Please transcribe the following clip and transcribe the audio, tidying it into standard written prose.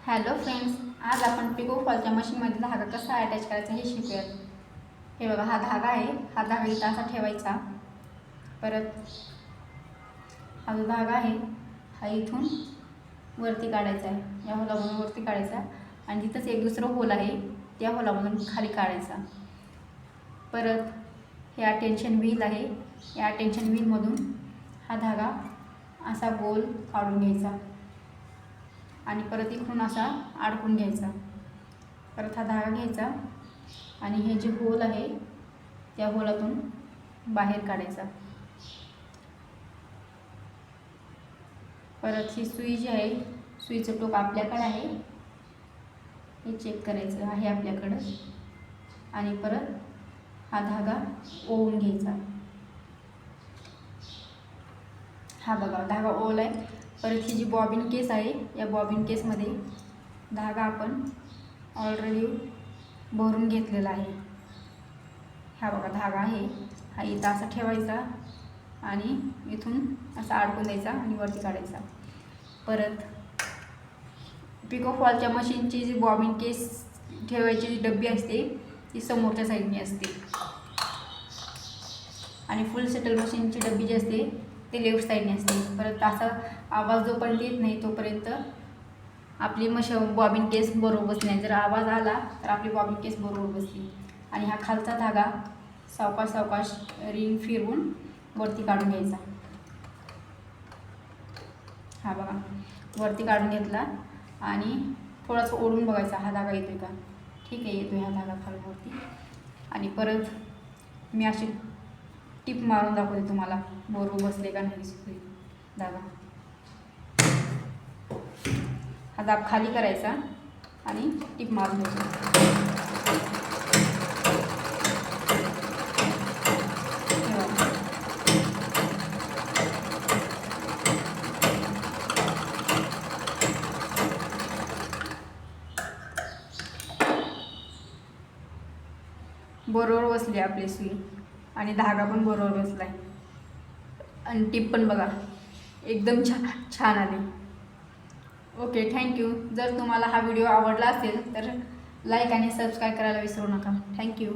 Hello friends, आज आपण pico फॉलच्या मशीनमध्ये धागा कसा अटॅच करायचा हे शिकूयात. हे बघा, हा धागा आहे. हा धागा इथं असा ठेवायचा. परत हा जो धागा आहे हा इथून वरती काढायचा आहे. या होलामधून वरती काढायचा आणि तिथंच एक दुसरं होल आहे, त्या होलामधून खाली काढायचा. परत हे अटेन्शन व्हील आहे. या अटेन्शन व्हीलमधून हा धागा असा गोल काढून घ्यायचा आणि परत इकडून असा अडकून घ्यायचा. परत हा धागा घ्यायचा आणि हे जे होल आहे त्या होलातून बाहेर काढायचा. परत ही सुई जी आहे, सुईचं टोक आपल्याकडे आहे, हे चेक करायचं आहे आपल्याकडं. आणि परत हा धागा ओवून घ्यायचा. हा बघा, धागा ओवला आहे. परत ही जी बॉबिन केस आहे, या बॉबिन केसमध्ये धागा आपण ऑलरेडी भरून घेतलेला आहे. हा बघा, धागा आहे हा इथं असा ठेवायचा आणि इथून असा अडकून द्यायचा आणि वरती काढायचा. परत पिको फॉलच्या मशीनची जी बॉबिन केस ठेवायची जी डब्बी असते ती समोरच्या साईडने असते आणि फुल सेटल मशीनची डब्बी जी असते ते लेफ्ट साईडने असते. परत असा आवाज जोपर्यंत येत नाही तोपर्यंत आपली बॉबिन केस बरोबर बसली नाही. जर आवाज आला तर आपली बॉबिन केस बरोबर बसली. आणि हा खालचा धागा सावकाश सावकाश रिंग फिरवून वरती काढून घ्यायचा. हा बघा, वरती काढून घेतला आणि थोडासा ओढून बघायचा हा धागा येतोय का. ठीक आहे, येतोय हा धागा खालवरती. आणि परत मी अशी टिप मारून दाखवते तुम्हाला बरोबर बसले का नाही धागा. हा दाब खाली करायचा आणि टिप मारून द्यायची. बरोबर बसली आपली सुई आणि धागा पण बरोबर बसला आहे आणि टिप पण बघा एकदम छान आली. Okay, thank you. जर तुम्हाला हा व्हिडिओ आवडला असेल तर लाईक आणि सबस्क्राईब करायला विसरू नका. थँक्यू.